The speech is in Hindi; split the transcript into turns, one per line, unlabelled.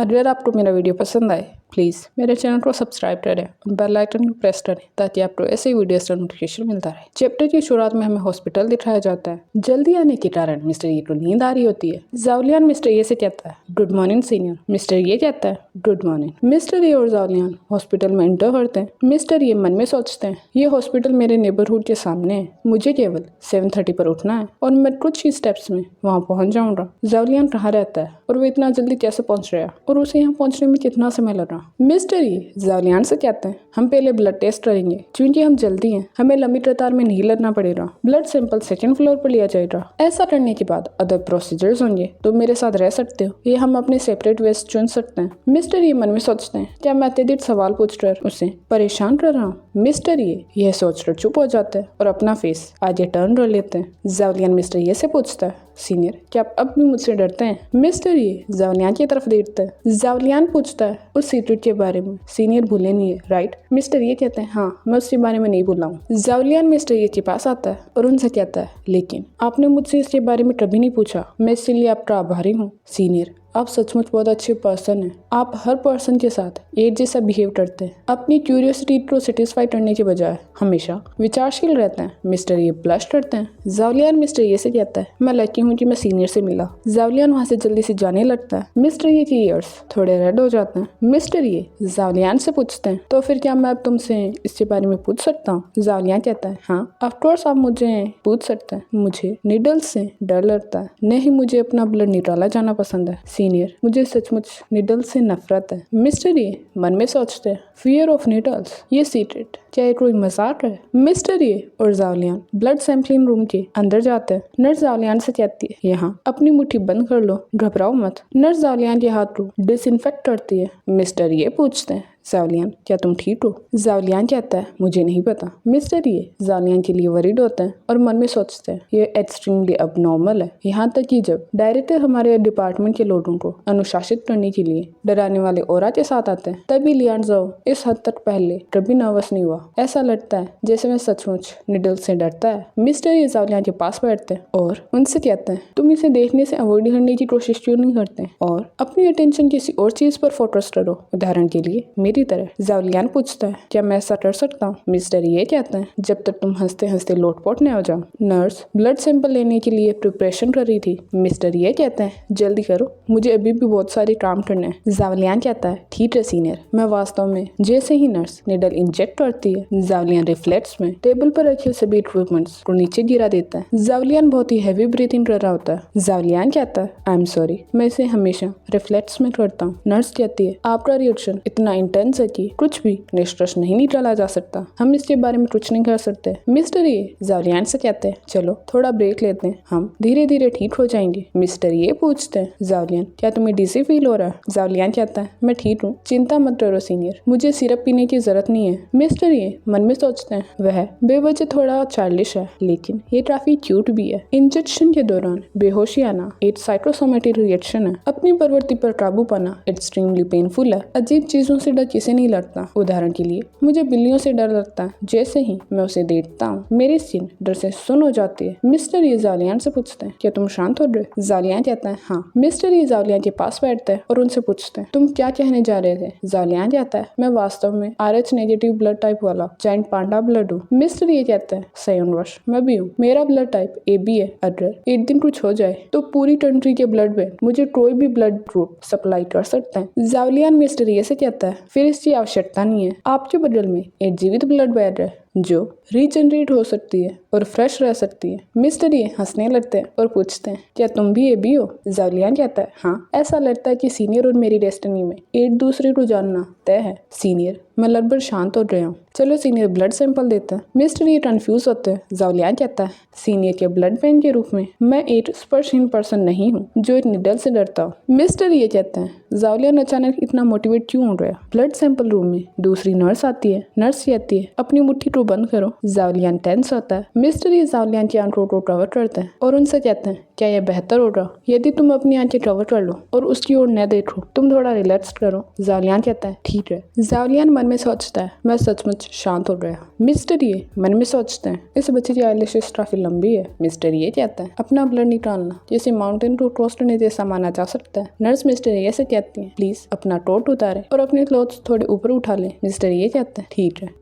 अगर आपको मेरा वीडियो पसंद आए प्लीज़ मेरे चैनल को सब्सक्राइब करें और बेल आइकन को प्रेस करें ताकि आपको ऐसे ही वीडियोस का नोटिफिकेशन मिलता रहे। चैप्टर की शुरुआत में हमें हॉस्पिटल दिखाया जाता है। जल्दी आने के कारण मिस्टर ये को नींद आ रही होती है। जावलियान मिस्टर ये से कहता है गुड मॉर्निंग सीनियर। मिस्टर ये कहता है गुड मॉर्निंग। मिस्टर ये और जावलियान हॉस्पिटल में एंटर करते हैं। मिस्टर ये मन में सोचते हैं ये हॉस्पिटल मेरे नेबरहुड के सामने है, मुझे केवल 7:30 पर उठना है और मैं कुछ ही स्टेप्स में वहाँ पहुँच जाऊँगा। जावलियान कहाँ रहता है और वो इतना जल्दी कैसे पहुँच रहा है और उसे यहाँ पहुँचने में कितना समय लगा। मिस्टर ये जावलियान से कहते हैं हम पहले ब्लड टेस्ट करेंगे क्योंकि हम जल्दी हैं, हमें लंबी कतार में नहीं लगना पड़ेगा। ब्लड सैंपल सेकंड फ्लोर पर लिया जाएगा। ऐसा करने के बाद अदर प्रोसीजर्स होंगे। तुम मेरे साथ रह सकते हो, ये हम अपने सेपरेट वेस्ट चुन सकते हैं। मिस्टर ये मन में सोचते हैं क्या मैं अत्यधिक सवाल पूछकर उसे परेशान कर रहा हूँ। मिस्टर ये यह सोचकर चुप हो जाते हैं और अपना फेस आगे टर्न कर लेते हैं। जावलियान मिस्टर ये से पूछता है सीनियर क्या आप अब भी मुझसे डरते हैं। मिस्टर ये जावलियान की तरफ देखता है। जावलियान पूछता है उस सीक्रेट के बारे में सीनियर भूले नहीं है राइट। मिस्टर ये कहते हैं हाँ मैं उसके बारे में नहीं भूला हूँ। जावलियान मिस्टर ये के पास आता है और उनसे कहता है लेकिन आपने मुझसे इसके बारे में कभी नहीं पूछा, मैं इसलिए आपका आभारी हूँ। सीनियर आप सचमुच बहुत अच्छे पर्सन हैं। आप हर पर्सन के साथ एक जैसा बिहेव करते हैं। अपनी क्यूरियोसिटी को सेटिस्फाई करने के बजाय हमेशा विचारशील रहते हैं। मिस्टर ये ब्लश करते हैं। जावलियान मिस्टर ये से कहता है मैं लकी हूँ कि मैं सीनियर से मिला। जावलियान वहाँ से जल्दी से जाने लगता है। मिस्टर ये की ईयर्स थोड़े रेड हो जाते हैं। मिस्टर ये जावलियान से पूछते हैं तो फिर क्या मैं अब तुमसे इसके बारे में पूछ सकता हूँ। जावलियान कहता है हाँ ऑफकोर्स आप मुझे पूछ सकते हैं। मुझे निडल्स से डर लगता है, नहीं मुझे अपना ब्लड निकाला जाना पसंद है। सीनियर मुझे सचमुच निडल्स से नफरत है। मिस्टर ये मन में सोचते हैं फियर ऑफ निडल्स, ये सीक्रेट क्या ये कोई मजाक है। मिस्टर ये और जावलियान ब्लड सैंपलिंग रूम के अंदर जाते हैं। नर्स जावलियान से कहती है यहाँ अपनी मुट्ठी बंद कर लो, घबराओ मत। नर्स जावलियान के हाथ को डिसइंफेक्ट करती है। मिस्टर ये पूछते हैं जावलियान क्या तुम ठीक हो। जावलियान कहता है मुझे नहीं पता। मिस्टर ये जावलियान के लिए वरीड होते हैं और मन में सोचते हैं ये एक्सट्रीमली अबनॉर्मल है। यहाँ तक कि जब डायरेक्टर हमारे डिपार्टमेंट के लोगों को अनुशासित करने के लिए डराने वाले ऑरा के साथ आते हैं तभी लियान जाओ इस हद तक पहले कभी नर्वस नहीं हुआ। ऐसा लगता है जैसे मैं सचमुच निडल से डरता है। मिस्टर ये जावलियान के पास बैठते हैं और उनसे कहते हैं तुम इसे देखने से अवॉइड करने की कोशिश क्यों नहीं करते और अपनी अटेंशन किसी और चीज पर फोकस करो, उदाहरण के लिए मेरी तरह। जावलियान पूछता है क्या मैं ऐसा कर सकता हूँ। मिस्टर ये कहते हैं जब तक तुम हंसते हंसते लोटपोट न हो जाओ। नर्स ब्लड सैंपल लेने के लिए प्रिपरेशन कर रही थी। मिस्टर ये कहते हैं जल्दी करो, मुझे अभी भी बहुत सारे काम करने हैं। जावलियान कहता है ठीक है सीनियर। मैं वास्तव में जैसे ही नर्स निडल इंजेक्ट करती है जावलियान रिफ्लेक्स में टेबल पर रखे सभी इक्विपमेंट्स को नीचे गिरा देता है। जावलियान बहुत ही हैवी ब्रीथिंग कर रहा होता है। जावलियान कहता है आई एम सॉरी, मैं इसे हमेशा रिफ्लेक्स में करता हूँ। नर्स कहती है आपका रिएक्शन इतना इंटेंस है कि कुछ भी निष्कर्ष नहीं निकाला जा सकता, हम इसके बारे में कुछ नहीं कर सकते। मिस्टर ये जावलियान से कहते हैं चलो थोड़ा ब्रेक लेते हैं, हम धीरे धीरे ठीक हो जाएंगे। मिस्टर ये पूछते हैं जावलियान क्या तुम्हें डिजी फील हो रहा है। जावलियान कहता है मैं ठीक हूँ, चिंता मत करो सीनियर, मुझे सिरप पीने की जरूरत नहीं है। मिस्टर ये मन में सोचते हैं वह बेवजह थोड़ा चाइल्डिश है लेकिन ये काफी क्यूट भी है। इंजेक्शन के दौरान बेहोशी आना एक साइकोसोमेटिक रिएक्शन है। अपनी प्रवृत्ति पर काबू पाना एक्सट्रीमली पेनफुल है। अजीब चीजों से डर किसे नहीं लगता, उदाहरण के लिए मुझे बिल्लियों से डर लगता है। जैसे ही मैं उसे देखता हूँ मेरी स्किन डर से सुन हो जाती है। मिस्टर ये जावलियान से पूछते हैं क्या तुम शांत हो रहे। जावलियान कहता है हाँ। मिस्टर ये जावलियान के पास बैठते हैं और उनसे पूछते हैं तुम क्या कहने जा रहे थे। जावलियान कहता है मैं वास्तव में RH नेगेटिव ब्लड टाइप वाला जायंट पांडा ब्लड हूँ। मिस्टर ये कहता है सयोनवश मैं भी हूँ, मेरा ब्लड टाइप AB है। अगर एक दिन कुछ हो जाए तो पूरी कंट्री के ब्लड बैंक मुझे कोई भी ब्लड ग्रुप सप्लाई कर सकते हैं। जावलियान मिस्टर ये से कहता है फिर इसकी आवश्यकता नहीं है, आपके बदल में एक जीवित ब्लड बैंक है जो रीजनरेट हो सकती है और फ्रेश रह सकती है। मिस्टर ये हंसने लगते हैं और पूछते हैं क्या तुम भी AB हो। जावलियान कहता है हाँ, ऐसा लगता है कि सीनियर और मेरी डेस्टिनी में एक दूसरे को जानना तय है। सीनियर मैं लगभग शांत हो रहा हूँ, चलो सीनियर ब्लड सैंपल देते हैं। मिस्टर ये कंफ्यूज होते हैं। जावलियान कहता है सीनियर के ब्लड बैंक के रूप में मैं एक स्पर्शहीन पर्सन नहीं हूँ जो एक निडल से डरता हूँ। मिस्टर ये कहते हैं जावलियान अचानक इतना मोटिवेट क्यों हो रहा है। ब्लड सैंपल रूम में दूसरी नर्स आती है। नर्स कहती है अपनी मुट्ठी टू बंद करो। जावलियान टेंस होता है। मिस्टर ये जावलियान की आंखों को कवर करते हैं और उनसे कहते हैं क्या यह बेहतर होगा यदि तुम अपनी आंखें कवर कर लो और उसकी ओर न देखो, तुम थोड़ा रिलैक्स करो। जावलियान कहता है ठीक है। जावलियान मन में सोचता है मैं सचमुच शांत हो गया। मिस्टर ये मन में सोचते हैं इस बच्चे की आईलैशेस काफी लंबी है। मिस्टर ये कहता है अपना ब्लड निकालना जैसे माउंटेन को क्रॉस करने जैसा माना जा सकता है। नर्स मिस्टर ये से कहती है प्लीज अपना कोट उतारे और अपने क्लोथ्स थोड़े ऊपर उठा ले। मिस्टर ये कहता है ठीक है।